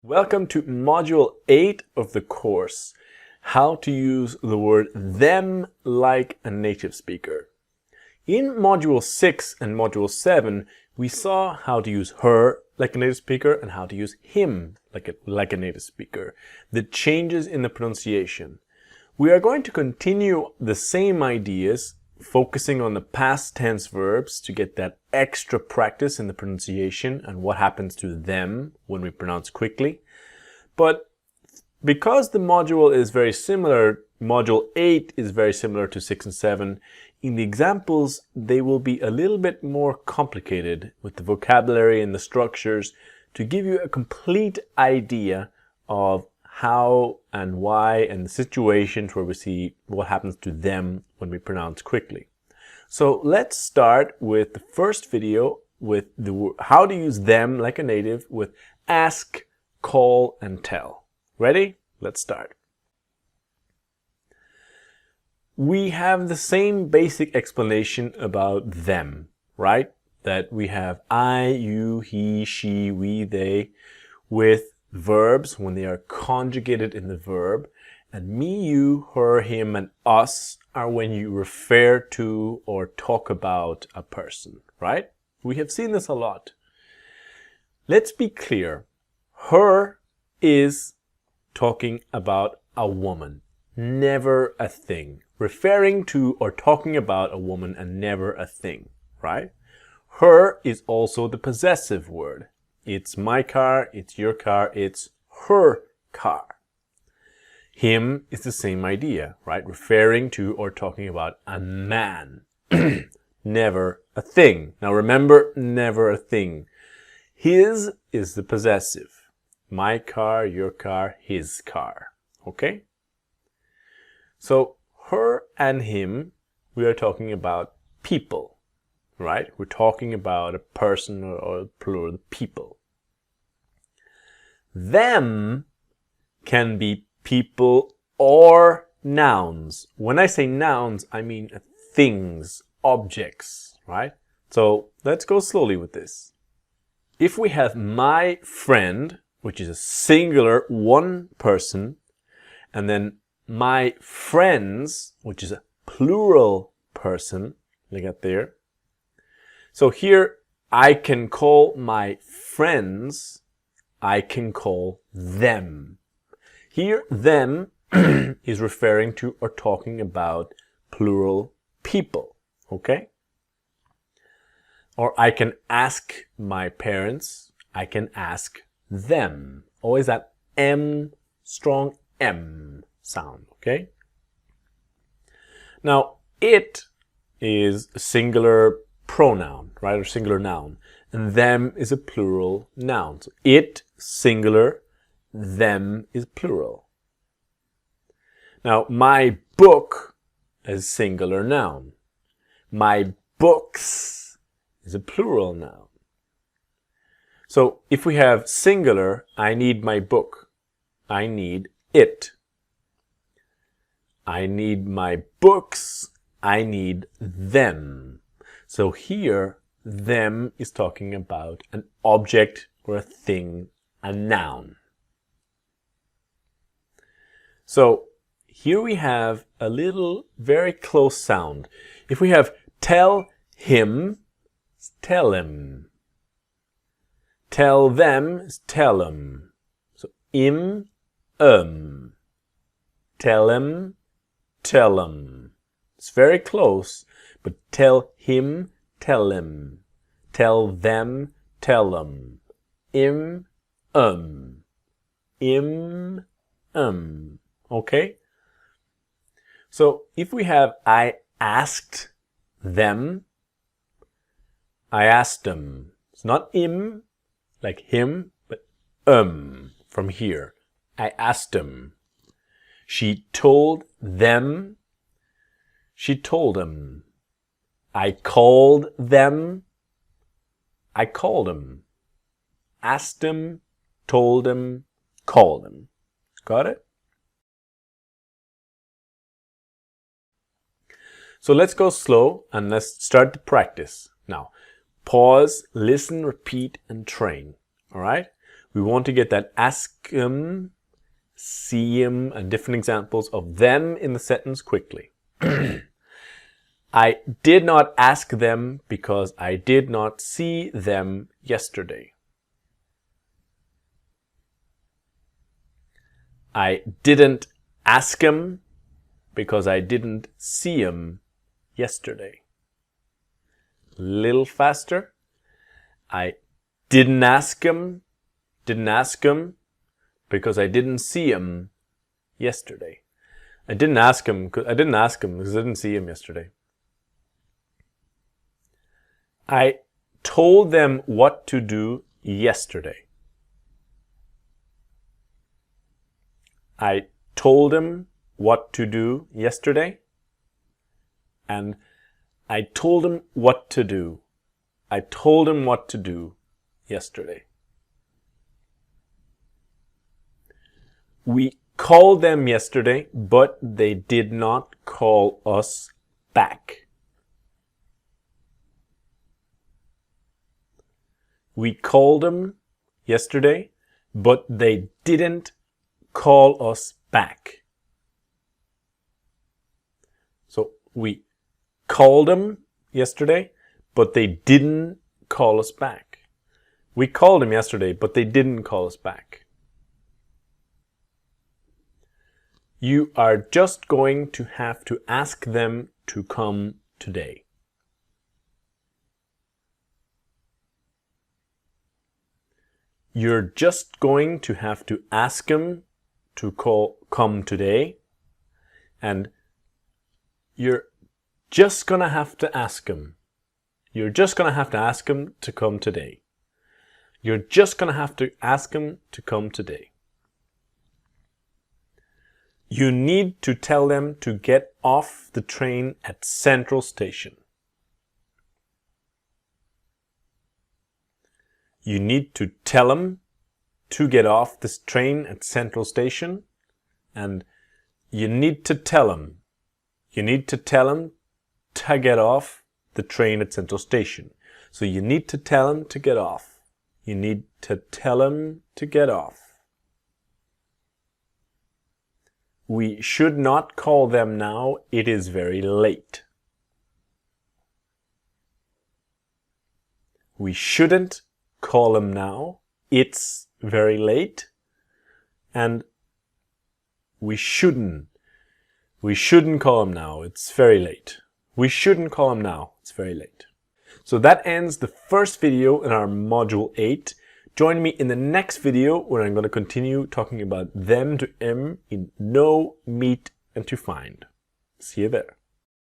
Welcome to Module 8 of the course, How to Use the Word Them Like a Native Speaker. In Module 6 and Module 7, we saw how to use her like a native speaker and how to use him like a native speaker, the changes in the pronunciation. We are going to continue the same ideas, focusing on the past tense verbs to get that extra practice in the pronunciation and what happens to them when we pronounce quickly. But because the module is very similar, Module 8 is very similar to 6 and 7, in the examples they will be a little bit more complicated with the vocabulary and the structures to give you a complete idea of how and why and the situations where we see what happens to them when we pronounce quickly. So let's start with the first video with how to use them like a native with ask, call, and tell. Ready? Let's start. We have the same basic explanation about them, right? That we have I, you, he, she, we, they with verbs when they are conjugated in the verb, and me, you, her, him, and us are when you refer to or talk about a person, right? We have seen this a lot. Let's be clear. Her is talking about a woman, never a thing. Referring to or talking about a woman and never a thing, right? Her is also the possessive word. It's my car, it's your car, it's her car. Him is the same idea, right? Referring to or talking about a man. Never a thing. Now remember, never a thing. His is the possessive. My car, your car, his car. Okay? So her and him, we are talking about people. Right? We're talking about a person or plural people. Them can be people or nouns. When I say nouns, I mean things, objects, right? So let's go slowly with this. If we have my friend, which is a singular one person, and then my friends, which is a plural person, look at there. So here, I can call my friends, I can call them. Here, them is referring to or talking about plural people, okay? Or I can ask my parents, I can ask them. Always that M, strong M sound, okay? Now, it is a singular pronoun, right, or singular noun, and them is a plural noun. So it, singular, them is plural. Now, my book is singular noun. My books is a plural noun. So if we have singular, I need my book. I need it. I need my books. I need them. So here, them is talking about an object or a thing, a noun. So here we have a little very close sound. If we have tell him, tell him. Tell them, tell them. So im, tell him, tell him. It's very close. But tell him, tell him. Tell them, tell them. Im, Im, okay? So if we have I asked them, I asked them. It's not im, like him, but from here. I asked them. She told them, she told them. I called them, I called them. Asked them, told them, called them. Got it? So let's go slow and let's start to practice. Now, pause, listen, repeat, and train. All right? We want to get that ask 'em, see 'em, and different examples of them in the sentence quickly. I did not ask them because I did not see them yesterday. I didn't ask 'em because I didn't see 'em yesterday. Little faster. I didn't ask 'em because I didn't see 'em yesterday. I didn't ask 'em because I didn't see 'em yesterday. I told them what to do yesterday. I told them what to do yesterday. And I told them what to do. I told them what to do yesterday. We called them yesterday, but they did not call us back. We called them yesterday, but they didn't call us back. So we called them yesterday, but they didn't call us back. We called them yesterday, but they didn't call us back. You are just going to have to ask them to come today. You're just going to have to ask them to come today. And you're just going to have to ask them. You're just going to have to ask them to come today. You're just going to have to ask them to come today. You need to tell them to get off the train at Central Station. You need to tell them to get off this train at Central Station. And you need to tell them. You need to tell them to get off the train at Central Station. So you need to tell them to get off. You need to tell them to get off. We should not call them now. It is very late. We shouldn't call them now. It's very late. And we shouldn't call them now. It's very late. We shouldn't call them now. It's very late. So that ends the first video in our module 8. Join me in the next video where I'm going to continue talking about them to em in know, meet, and to find. See you there.